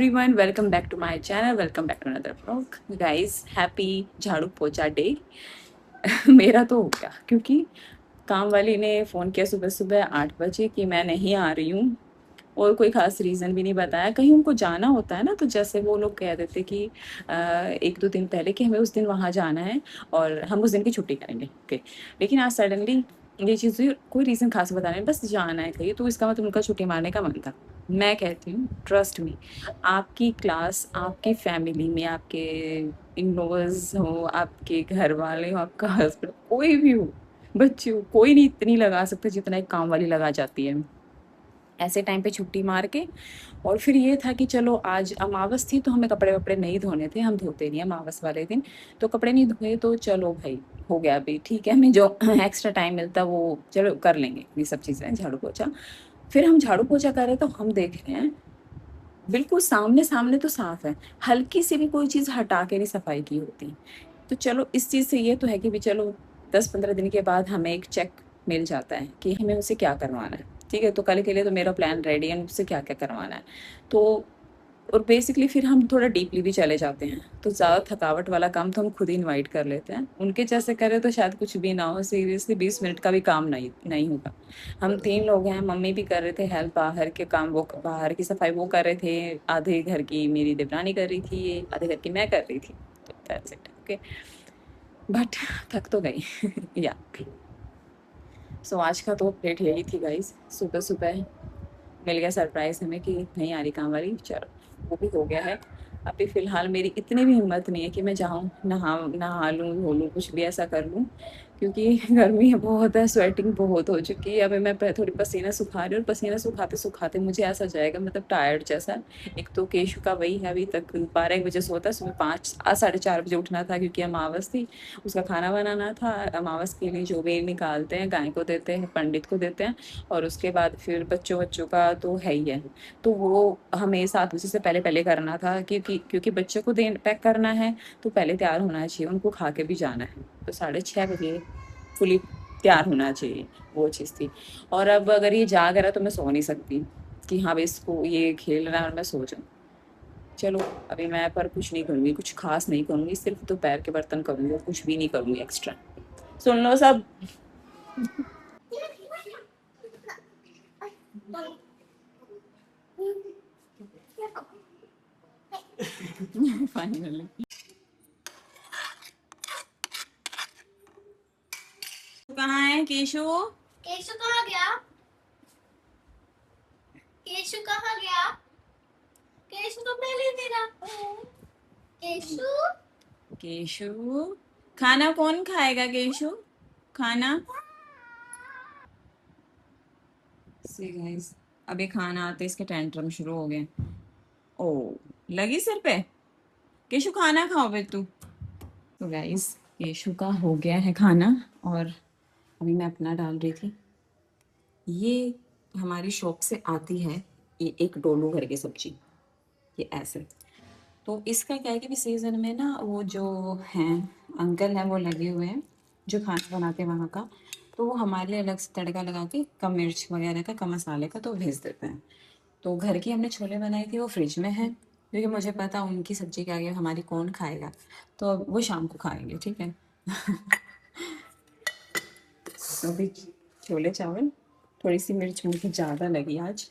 everyone, welcome back to my channel, welcome back to another vlog. Guys, happy झाड़ू पोछा day. मेरा तो हो गया क्योंकि काम वाली ने फ़ोन किया सुबह सुबह 8 बजे कि मैं नहीं आ रही हूँ और कोई ख़ास रीज़न भी नहीं बताया. कहीं उनको जाना होता है ना, तो जैसे वो लोग कह देते कि 1-2 दिन पहले कि हमें उस दिन वहाँ जाना है और हम उस दिन की छुट्टी करेंगे. ओके, लेकिन आज सडनली ये चीज़ हुई, कोई रीज़न ख़ास बताया नहीं, बस जाना है कहीं, तो इसका मतलब उनका छुट्टी मारने का मन था. मैं कहती हूँ, ट्रस्ट मी, आपकी क्लास, आपकी फैमिली में आपके इन-लॉज़ हो, आपके घर वाले हो, आपका हस्बैंड, कोई भी हो, बच्चे हो, कोई नहीं इतनी लगा सकता जितना एक काम वाली लगा जाती है ऐसे टाइम पे छुट्टी मार के. और फिर ये था कि चलो आज अमावस थी तो हमें कपड़े वपड़े नहीं धोने थे, हम धोते नहीं अमावस वाले दिन, तो कपड़े नहीं धोए तो चलो भाई हो गया अभी, ठीक है, हमें जो एक्स्ट्रा टाइम मिलता वो चलो कर लेंगे ये सब चीज़ें, झाड़ू पोछा. फिर हम झाड़ू पोछा कर रहे तो हम देख रहे हैं बिल्कुल सामने सामने तो साफ है, हल्की सी भी कोई चीज़ हटा के नहीं सफाई की होती. तो चलो इस चीज़ से ये तो है कि भी चलो 10-15 दिन के बाद हमें एक चेक मिल जाता है कि हमें उसे क्या करवाना है. ठीक है, तो कल के लिए तो मेरा प्लान रेडी है, उससे क्या क्या करवाना है. तो और बेसिकली फिर हम थोड़ा डीपली भी चले जाते हैं, तो ज़्यादा थकावट वाला काम तो हम खुद ही इनवाइट कर लेते हैं. उनके जैसे करें तो शायद कुछ भी ना हो, सीरियसली 20 मिनट का भी काम नहीं नहीं होगा. हम 3 लोग हैं, मम्मी भी कर रहे थे हेल्प, बाहर के काम वो बाहर की सफाई वो कर रहे थे, आधे घर की मेरी देवरानी कर रही थी, आधे घर की मैं कर रही थी. तो दैट्स इट. ओके, बट थक तो गई. या सो आज का तो अपडेट यही थी गाइज. सुबह सुबह मिल गया सरप्राइज़ हमें कि नहीं आ रही काम वाली, चलो वो भी हो गया है. अभी फ़िलहाल मेरी इतनी भी हिम्मत नहीं है कि मैं जाऊँ नहा लूँ, धो लूँ, कुछ भी ऐसा कर लूँ, क्योंकि गर्मी बहुत है, स्वेटिंग बहुत हो चुकी है. अभी मैं थोड़ी पसीना सुखा रही हूँ और पसीना सुखाते सुखाते मुझे ऐसा जाएगा, मतलब टायर्ड जैसा. एक तो केशु का वही है, अभी तक 12-1 बजे सोता है, सुबह 5 साढ़े 4 बजे उठना था क्योंकि अमावस थी, उसका खाना बनाना था. अमावस के लिए जो भी निकालते हैं गाय को देते हैं, पंडित को देते हैं, और उसके बाद फिर बच्चों का तो है ही है. तो वो हमें 7 बजे से पहले पहले करना था, क्योंकि बच्चों को दे पैक करना है तो पहले तैयार होना चाहिए, उनको खा के भी जाना है, तो 6:30 बजे फुली तैयार होना चाहिए, वो चीज़ थी. और अब अगर ये जाग रहा है तो मैं सो नहीं सकती कि हाँ भाई इसको ये खेल रहा है और मैं सो जाऊँ. चलो अभी मैं पर कुछ नहीं करूँगी, कुछ खास नहीं करूँगी, सिर्फ दोपहर के बर्तन करूँगी और कुछ भी नहीं करूँगी एक्स्ट्रा. सुन लो सब. फाइनली कहाँ है केशु? केशु कहाँ गया? केशु कहाँ गया? केशु तो पहले मेरा. केशु केशु खाना कौन खाएगा? केशु खाना. सी गाइस, अभी खाना आते इसके टेंट्रम शुरू हो गए. ओ लगी सिर पे. केशु खाना खाओ बे तू. तो गाइस केशु का हो गया है खाना और अभी मैं अपना डाल रही थी. ये हमारी शॉप से आती है ये एक डोलू करके सब्जी, ये ऐसे. तो इसका क्या है कि भी सीज़न में ना वो जो हैं अंकल हैं वो लगे हुए हैं जो खाना बनाते हैं वहाँ का, तो वो हमारे लिए अलग से तड़का लगा के कम मिर्च वगैरह का, कम मसाले का तो भेज देते हैं. तो घर की हमने छोले बनाई थी, वो फ्रिज में है, क्योंकि मुझे पता उनकी सब्जी के आगे हमारी कौन खाएगा, तो अब वो शाम को खाएंगे. ठीक है. तो अभी छोले चावल, थोड़ी सी मिर्च मुझे ज़्यादा लगी आज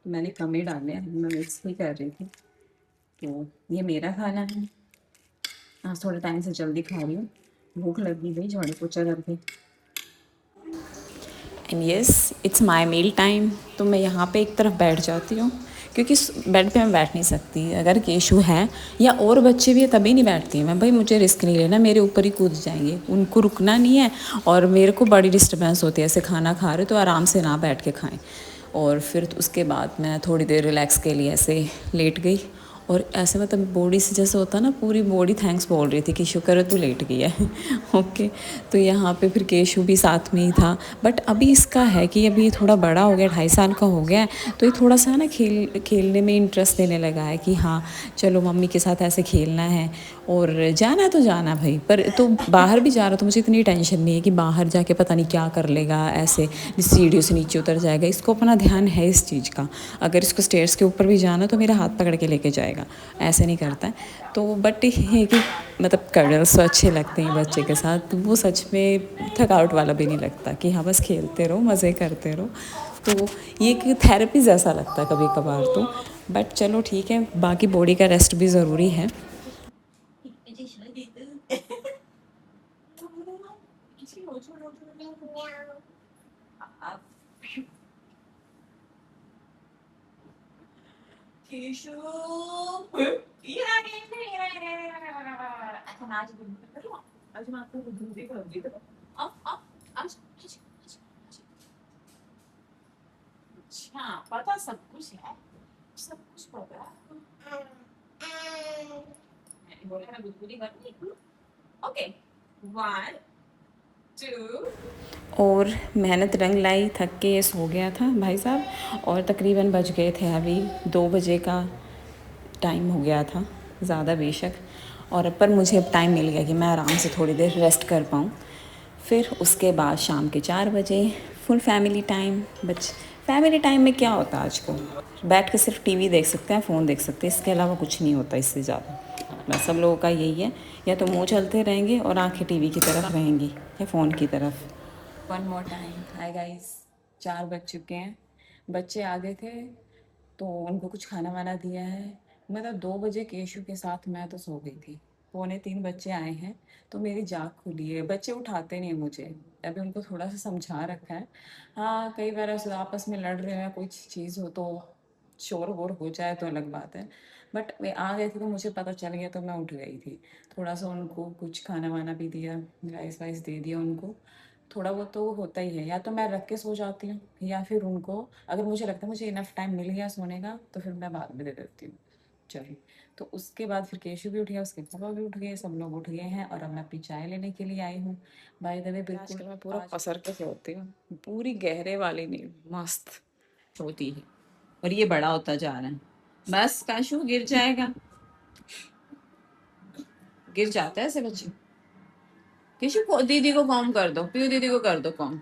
तो मैंने कम ही डाले हैं, मैं मिक्स ही कर रही थी. तो ये मेरा खाना है. आज थोड़े टाइम से जल्दी खा रही हूँ, भूख लगी गई झाड़ू पोछा करके. And yes, it's my meal time. तो मैं यहाँ पे एक तरफ बैठ जाती हूँ क्योंकि बेड पे मैं बैठ नहीं सकती. अगर केशु है या और बच्चे भी है तभी नहीं बैठती मैं भाई, मुझे रिस्क नहीं लेना, मेरे ऊपर ही कूद जाएंगे, उनको रुकना नहीं है. और मेरे को बड़ी डिस्टर्बेंस होती है, ऐसे खाना खा रहे तो आराम से ना बैठ के खाएं. और फिर उसके बाद मैं थोड़ी देर रिलैक्स के लिए ऐसे लेट गई, और ऐसे मतलब बॉडी से जैसे होता ना, पूरी बॉडी थैंक्स बोल रही थी कि शुक्र है तू लेट गई है. ओके. तो यहाँ पे फिर केशु भी साथ में ही था. बट अभी इसका है कि अभी ये थोड़ा बड़ा हो गया, 2.5 साल का हो गया है, तो ये थोड़ा सा ना खेलने में इंटरेस्ट लेने लगा है कि हाँ चलो मम्मी के साथ ऐसे खेलना है. और जाना तो जाना भाई, पर तो बाहर भी जा रहा, तो मुझे इतनी टेंशन नहीं है कि बाहर जाके पता नहीं क्या कर लेगा, ऐसे सीढ़ियों से नीचे उतर जाएगा. इसको अपना ध्यान है इस चीज़ का. अगर इसको स्टेयर्स के ऊपर भी जाना तो मेरा हाथ पकड़ के लेके जाएगा. करेगा, ऐसे नहीं करता है। तो बट ये है कि मतलब कडल्स तो अच्छे लगते हैं बच्चे के साथ, वो सच में थकावट वाला भी नहीं लगता कि हाँ बस खेलते रहो, मज़े करते रहो। तो ये एक थेरेपी जैसा लगता है कभी कभार तो। बट चलो ठीक है, बाकी बॉडी का रेस्ट भी ज़रूरी है। केशु अच्छा नाच आज मैं आपको बुद्धि करूंगी तो अब आज अच्छा पता सब कुछ है, सब कुछ पता है। मैंने बोला ना बुद्धि करनी। ओके 1 2 और मेहनत रंग लाई, थक के सो गया था भाई साहब, और तकरीबन बज गए थे अभी 2 बजे का टाइम हो गया था ज़्यादा बेशक। और अब पर मुझे अब टाइम मिल गया कि मैं आराम से थोड़ी देर रेस्ट कर पाऊँ। फिर उसके बाद शाम के 4 बजे full family time. Family time में क्या होता है आजकल, बैठ के सिर्फ टीवी देख सकते हैं, फ़ोन देख सकते हैं, इसके अलावा कुछ नहीं होता इससे ज़्यादा। बस सब लोगों का यही है, या तो मुँह चलते रहेंगे और आंखें टीवी की तरफ रहेंगी या फ़ोन की तरफ। 1 मोर टाइम, हाय गाइस, 4 बज चुके हैं। बच्चे आ गए थे तो उनको कुछ खाना वाना दिया है। मतलब 2 बजे केशु के साथ मैं तो सो गई थी। 2:45 बच्चे आए हैं तो मेरी जाग खुली है। बच्चे उठाते नहीं मुझे, अभी उनको थोड़ा सा समझा रखा है। हाँ कई बार ऐसे आपस में लड़ रहे हैं, कोई चीज़ हो तो शोर वोर हो जाए तो अलग बात है। बट वे आ गए थे तो मुझे पता चल गया तो मैं उठ गई थी। थोड़ा सा उनको कुछ खाना वाना भी दिया, राइस वाइस दे दिया उनको। थोड़ा बहुत तो होता ही है, या तो मैं रख के सो जाती हूँ या फिर उनको, अगर मुझे लगता है मुझे इनफ टाइम मिल गया सोने का तो फिर मैं बाद में दे देती हूँ। चलिए, तो उसके बाद फिर केशु भी उठ गया, उसके पापा भी उठ गए, सब लोग उठ गए हैं और अब मैं अपनी चाय लेने के लिए आई हूँ। बाय द वे बिल्कुल आजकल मैं पूरा पसर के सोती हूँ, पूरी गहरे वाली नहीं, मस्त सोती है। और ये बड़ा होता जा रहा है, बस काशु गिर जाएगा, गिर जाता है ऐसे बच्चे। केशु को दीदी को कॉम कर दो, पीयू दीदी को कर दो कॉम।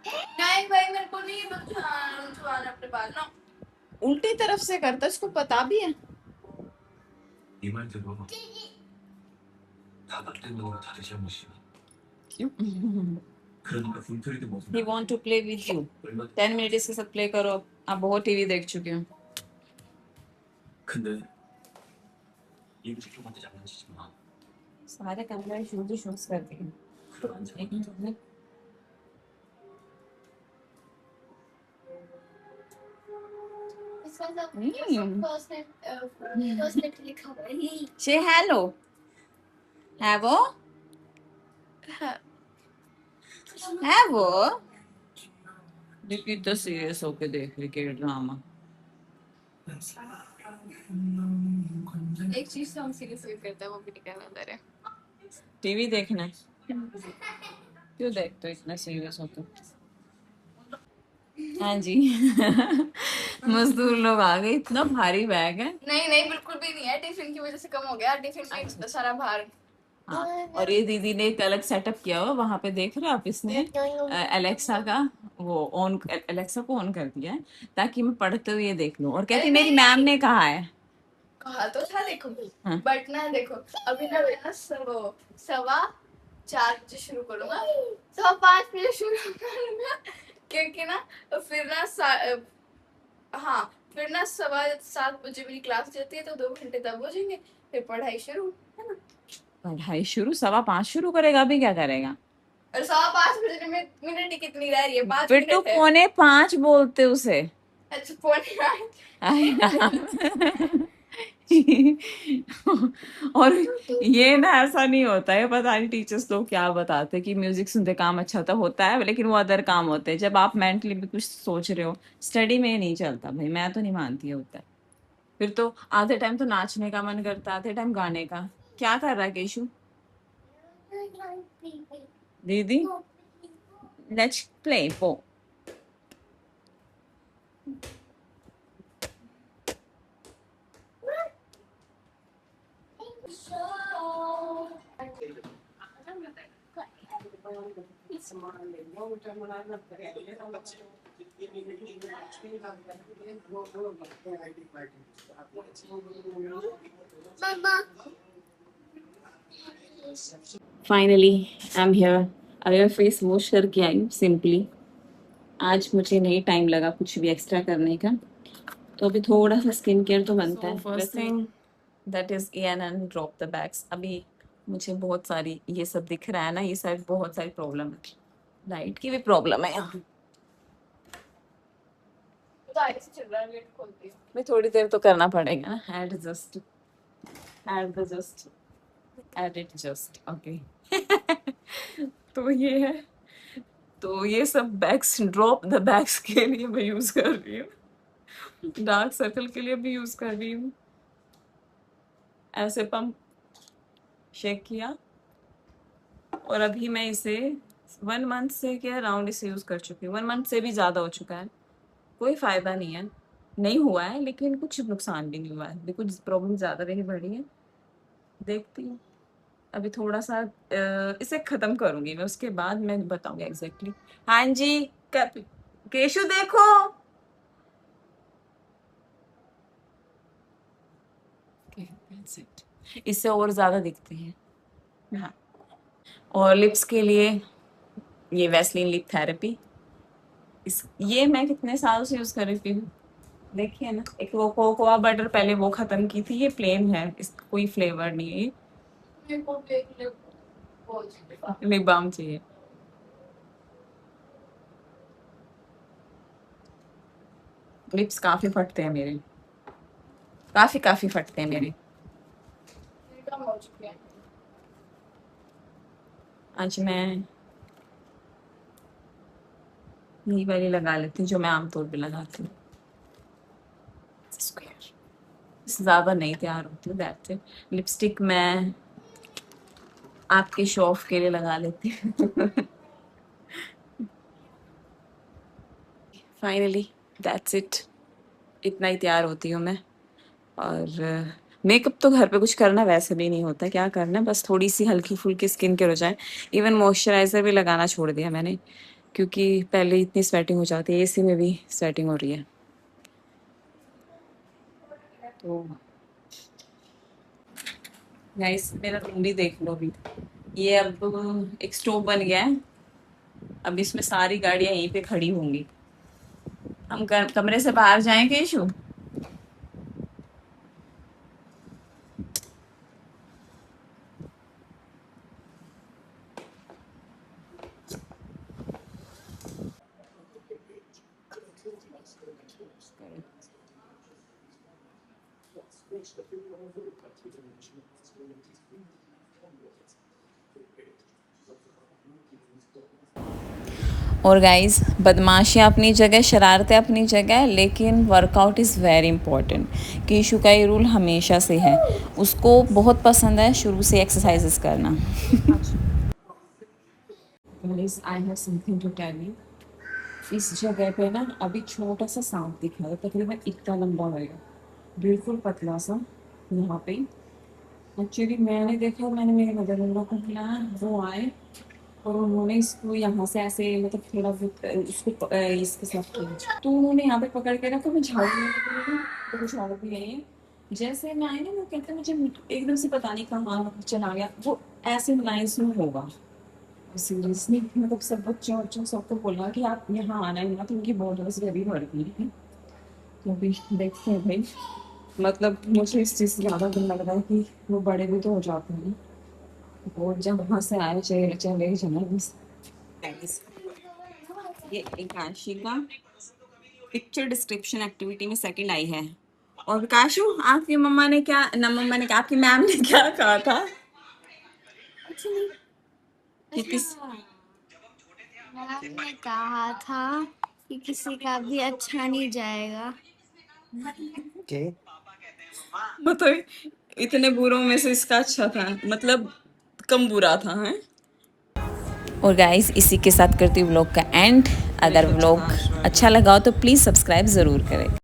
नहीं भाई मेरे को नहीं छुआना अपने बाल ना। उल्टी तरफ से करता, इसको पता भी है। 이말 들어 다 그때 너가 다들 잘못이야. क्यों? 그러니까 분풀이도 못 He want to play with you. 10 minute इसके साथ प्ले करो, आप बहुत टीवी देख चुके हो। 근데 이 부족한테 장난치지 마. सारे कैमरा शूज शूज करती है। 그럼 안 잡아. इसका सब हम्म। फर्स्ट नेट लिखा हुआ है। Say hello. है वो? है वो? देखिए तो सीरियस होके देख रही के ड्रामा। एक चीज से हम सीरियस करते हैं वो भी नहीं करना दे रहे। टीवी देखना क्यों देखते हो इतना सीरियस होके? हाँ जी। मजदूर लोग आ गए, इतना भारी बैग है। नहीं नहीं बिल्कुल भी नहीं है, टिफिन की वजह से कम हो गया, टिफिन में अच्छा। सारा भार। हाँ, और ये दीदी ने एक अलग सेटअप किया हुआ वहां पे, देख रहे हो आप, इसने एलेक्सा का वो ऑन, एलेक्सा को ऑन कर दिया है ताकि मैं पढ़ते हुए देख लूं। और कहती मेरी मैम ने कहा है। कहा तो था देखो, हाँ। बट ना देखो अभी ना मैं ना 4:15 शुरू करूंगा, 5:15 शुरू करूंगा, क्योंकि ना फिर ना हाँ फिर ना 7:15 मेरी क्लास रहती है तो 2 घंटे तब हो जाएंगे, फिर पढ़ाई शुरू है ना। पढ़ाई शुरू 5:15 शुरू करेगा, अभी क्या करेगा? और 5:15 में मिनट ही कितनी रह रही है, 5 बिट्टू मिनट है। 4:45 बोलते उसे। अच्छा 4:45। और ये ना ऐसा नहीं होता है, पता नहीं टीचर्स लोग क्या बताते हैं कि म्यूजिक सुनते काम अच्छा होता है, लेकिन वो अदर काम होते हैं। जब आप मेंटली भी कुछ सोच रहे हो, स्टडी में नहीं चलता भाई, मैं तो नहीं मानती है होता है। फिर तो आधे टाइम तो नाचने का मन करता है, आधे टाइम गाने का। क्या कर रहा है केशु? दीदी लेट्स प्ले पो। Finally I am here. अभी मैं फेस वॉश करके आई हूँ सिंपली। आज मुझे नहीं टाइम लगा कुछ भी एक्स्ट्रा करने का, तो अभी थोड़ा सा स्किन केयर तो बनता है। First thing that is an drop the bags. अभी मुझे बहुत सारी ये सब दिख रहा है ना, ये सब बहुत सारी प्रॉब्लम है, लाइट की भी प्रॉब्लम है यहाँ। तो आगे से चल रहा है, गेट खोलती हूँ। मैं थोड़ी देर तो करना पड़ेगा ना। Add it just okay. तो ये है, तो ये सब बैग्स, ड्रॉप द बैग्स के लिए मैं यूज कर रही हूँ, डार्क सर्कल के लिए भी यूज कर रही हूँ। ऐसे पंप शेक किया और अभी मैं इसे 1 मंथ से क्या राउंड इसे यूज कर चुकी हूँ। 1 मंथ से भी ज्यादा हो चुका है। कोई फायदा नहीं है, नहीं हुआ है, लेकिन कुछ नुकसान भी नहीं हुआ है। कुछ प्रॉब्लम ज्यादा नहीं बढ़ी है। देखती हूँ अभी थोड़ा सा इसे खत्म करूंगी मैं, उसके बाद मैं बताऊंगी एग्जैक्टली। हाँ जी, केशु देखो। Okay, that's it. इससे और ज्यादा दिखते हैं। हाँ, और लिप्स के लिए ये वैसलीन लिप थेरेपी, ये मैं कितने सालों से यूज कर रही हूँ। देखिए ना, एक वो कोकोआ बटर पहले वो खत्म की थी, ये प्लेन है, इसका कोई फ्लेवर नहीं है। मेरे को एक लिप बहुत लिप बाम चाहिए। लिप्स काफी फटते हैं मेरे, काफी फटते हैं मेरे। कम हो चुके हैं। आज मैं यही वाली लगा लेती हूँ जो मैं आमतौर पे लगाती हूँ, स्क्वायर। ज्यादा नहीं तैयार होती हूँ, दैट्स इट। लिपस्टिक मैं आपके शो ऑफ के लिए लगा लेती हूँ। फाइनली दैट्स इट, इतना ही तैयार होती हूँ मैं। और मेकअप तो घर पे कुछ करना वैसे भी नहीं होता, क्या करना है, बस थोड़ी सी हल्की फुल्की स्किन केयर हो जाए। इवन मॉइस्चराइजर भी लगाना छोड़ दिया मैंने, क्योंकि पहले इतनी स्वेटिंग हो जाती है, एसी में भी स्वेटिंग हो रही है। तो गाइस मेरा रूम भी देख लो अभी। ये अब एक स्टोव बन गया है, अब इसमें सारी गाड़ियां यहीं पे खड़ी होंगी। हम कमरे से बाहर जाएंगे इशू। और गाइस, बदमाशियाँ अपनी जगह, शरारतें अपनी जगह, लेकिन वर्कआउट इज़ वेरी इंपॉर्टेंट। कीशु का ये रूल हमेशा से है, उसको बहुत पसंद है शुरू से एक्सरसाइजेस करना। Guys, I have something to tell you. इस जगह पे ना अभी छोटा सा सांप दिखा है, तकरीबन इतना लंबा होगा, बिल्कुल पतला सा यहाँ पे। एक्चुअली मैंने देखा, मैंने मेरे मदर इन लॉ को बुलाया, वो आए और उन्होंने इसको यहाँ से ऐसे मतलब थोड़ा इसको इसके साथ किया, तो उन्होंने यहाँ पे पकड़ के रखा। मैं झाड़ू लेने गई, तो कुछ और भी नहीं है। जैसे मैं आई ना, वो कहते मुझे एकदम से पता नहीं कहाँ चला गया, वो ऐसे लाइन्स में होगा। सीरियसली मतलब सब बच्चों बच्चों सबको बोला कि आप यहाँ आना है ना, तो उनकी बॉर्डर्स वेरी बढ़ गई है। तो अभी देखते हैं भाई, मतलब मुझे इस चीज़ से ज़्यादा डर लग रहा है कि वो बड़े भी तो हो जाते हैं, और जब वहाँ से आए चले चले जाना बस। ये काशी का पिक्चर डिस्क्रिप्शन एक्टिविटी में सेकंड आई है। और काशु, आपकी मम्मा ने क्या, ना मम्मा ने, आपकी मैम ने क्या कहा था कि किस, मैम ने कहा था कि किसी का भी अच्छा नहीं जाएगा। मतलब इतने बुरों में से इसका अच्छा था, मतलब कम बुरा था है। और गाइस, इसी के साथ करती हूँ व्लॉग का एंड। अगर व्लॉग अच्छा लगा हो तो प्लीज़ सब्सक्राइब ज़रूर करें।